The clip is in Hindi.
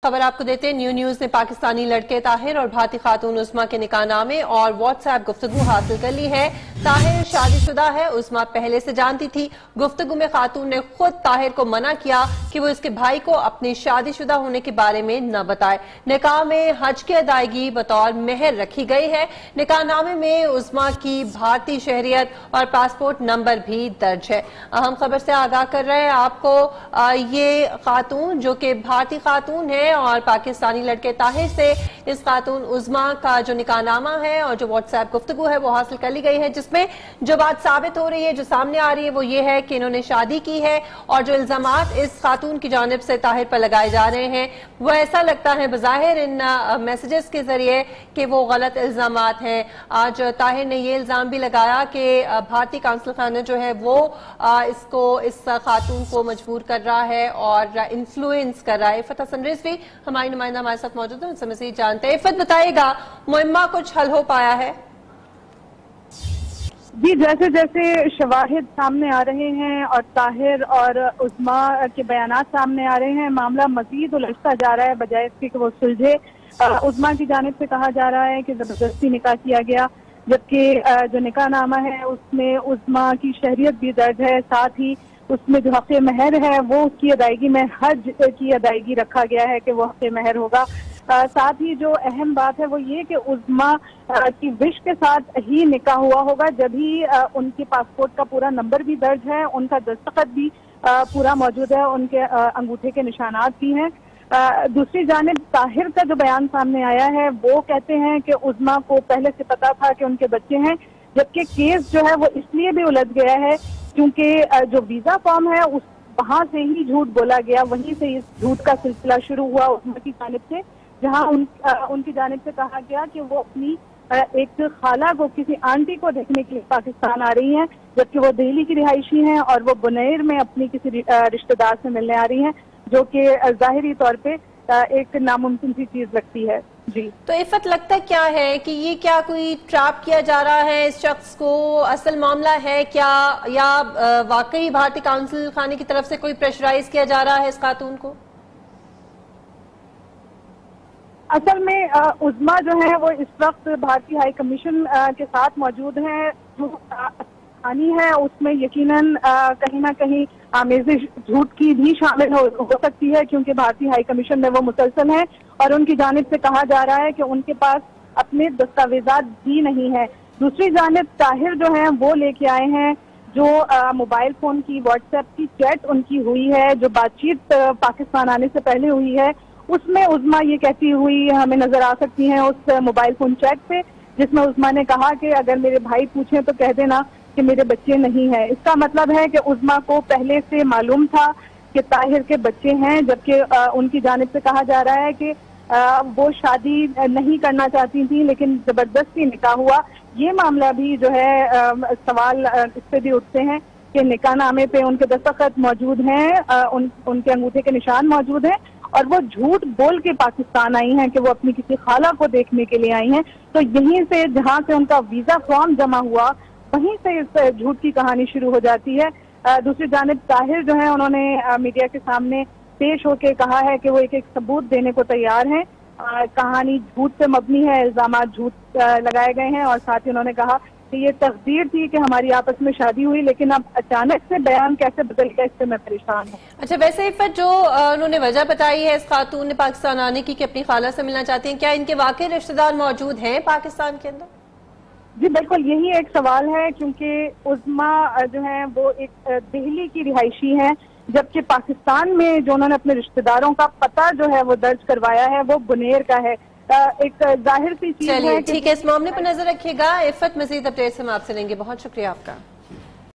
खबर आपको देते हैं। न्यूज ने पाकिस्तानी लड़के ताहिर और भारतीय खातून उस्मा के निकाहनामे और व्हाट्सएप गुफ्तगू हासिल कर ली है। ताहिर शादीशुदा है, उस्मा पहले से जानती थी। गुफ्तगू में खातून ने खुद ताहिर को मना किया कि वो इसके भाई को अपनी शादीशुदा होने के बारे में न बताए। निकाह में हज की अदायगी बतौर मेहर रखी गई है। निकाहनामे में उस्मा की भारतीय शहरियत और पासपोर्ट नंबर भी दर्ज है। अहम खबर से आगाह कर रहे हैं आपको। ये खातून जो कि भारतीय खातून है और पाकिस्तानी लड़के ताहिर से इस खातून उज़्मा का जो निकाहनामा है और जो व्हाट्सएप गुफ्तगू है वो हासिल कर ली गई है, जिसमें जो बात साबित हो रही है, जो सामने आ रही है, वो ये है कि इन्होंने शादी की है और जो इल्जामात इस खातून की जानिब से ताहिर पर लगाए जा रहे हैं वो ऐसा लगता है बज़ाहिर इन मैसेजेस के जरिए कि वो गलत इल्जामात हैं। आज ताहिर ने ये इल्जाम भी लगाया कि भारतीय काउंसिल खाना जो है वो इस खातून को मजबूर कर रहा है और इन्फ्लुएंस कर रहा है। इफ़त हसन रिजवी हमारी नुमाइंदा हमारे साथ मौजूद है, उनसे मज़ीद जानते हैं। इफ़त बताइएगा, मुहिम्मा कुछ हल हो पाया है? जी, जैसे जैसे शवाहिद सामने आ रहे हैं और ताहिर और उस्मा के बयानात सामने आ रहे हैं, मामला मजीद उलझता जा रहा है बजाय इसके कि वो सुलझे। उस्मा की जानिब से कहा जा रहा है कि जबरदस्ती निकाह किया गया, जबकि जो निकाहनामा है उसमें उस्मा की शहरियत भी दर्ज है। साथ ही उसमें जो हक़ महर है वो उसकी अदायगी में हज की अदायगी रखा गया है कि वो हक़ महर होगा। साथ ही जो अहम बात है वो ये कि उस्मा की विश के साथ ही निकाह हुआ होगा, जब ही उनके पासपोर्ट का पूरा नंबर भी दर्ज है, उनका दस्तखत भी पूरा मौजूद है, उनके अंगूठे के निशानात भी हैं। दूसरी जानिब ताहिर का जो बयान सामने आया है वो कहते हैं कि उस्मा को पहले से पता था कि उनके बच्चे हैं, जबकि केस जो है वो इसलिए भी उलझ गया है क्योंकि जो वीजा फॉर्म है उस वहां से ही झूठ बोला गया, वहीं से इस झूठ का सिलसिला शुरू हुआ उस्मा की जानिब से, जहां उनकी जानिब से कहा गया कि वो अपनी एक खाला को, किसी आंटी को देखने के लिए पाकिस्तान आ रही हैं, जबकि वो दिल्ली की रिहायशी हैं और वो बुनेर में अपनी किसी रिश्तेदार से मिलने आ रही हैं, जो कि जाहिरी तौर पे एक नामुमकिन सी चीज लगती है। जी, तो इफ़त लगता क्या है कि ये क्या कोई ट्रैप किया जा रहा है इस शख्स को? असल मामला है क्या, या वाकई भारतीय काउंसिल खाने की तरफ से कोई प्रेशराइज किया जा रहा है इस खातून को? असल में उस्मा जो है वो इस वक्त भारतीय हाई कमीशन के साथ मौजूद हैं। जो आनी है उसमें यकीनन कहीं ना कहीं आमेज़ झूठ की भी शामिल हो सकती है, क्योंकि भारतीय हाई कमीशन में वो मुसलसल हैं और उनकी जानिब से कहा जा रहा है कि उनके पास अपने दस्तावेजात भी नहीं है। दूसरी जानिब ताहिर जो है वो लेके आए हैं जो मोबाइल फोन की, व्हाट्सएप की चैट उनकी हुई है, जो बातचीत पाकिस्तान आने से पहले हुई है, उसमें उस्मा ये कहती हुई हमें नजर आ सकती हैं उस मोबाइल फोन चैट पे, जिसमें उस्मा ने कहा कि अगर मेरे भाई पूछें तो कह देना कि मेरे बच्चे नहीं हैं। इसका मतलब है कि उस्मा को पहले से मालूम था कि ताहिर के बच्चे हैं, जबकि उनकी जानिब से कहा जा रहा है कि वो शादी नहीं करना चाहती थी लेकिन जबरदस्ती निकाह हुआ। ये मामला भी जो है सवाल इससे भी उठते हैं कि निकाहनामे पे उनके दस्तखत मौजूद हैं, उनके अंगूठे के निशान मौजूद हैं और वो झूठ बोल के पाकिस्तान आई हैं कि वो अपनी किसी खाला को देखने के लिए आई हैं। तो यहीं से, जहां से उनका वीजा फॉर्म जमा हुआ, वहीं से इस झूठ की कहानी शुरू हो जाती है। दूसरी जानिब ताहिर जो है उन्होंने मीडिया के सामने पेश होकर कहा है कि वो एक सबूत देने को तैयार हैं। कहानी झूठ पे मबनी है, इल्जाम झूठ लगाए गए हैं और साथ ही उन्होंने कहा कि ये तकदीर थी कि हमारी आपस में शादी हुई, लेकिन अब अचानक से बयान कैसे बदल गया इससे मैं परेशान हूँ। अच्छा, वैसे इफ़त जो उन्होंने वजह बताई है इस खातून ने पाकिस्तान आने की कि अपनी खाला से मिलना चाहती हैं, क्या इनके वाकई रिश्तेदार मौजूद हैं पाकिस्तान के अंदर? जी बिल्कुल, यही एक सवाल है, क्योंकि उस्मा जो है वो एक दिल्ली की रिहायशी है, जबकि पाकिस्तान में जो उन्होंने अपने रिश्तेदारों का पता जो है वो दर्ज करवाया है वो बुनेर का है। एक जाहिर सी चीज है। ठीक है, इस मामले पर नजर रखिएगा। इफ़त, मजीद अपडेट्स हम आपसे लेंगे। बहुत शुक्रिया आपका।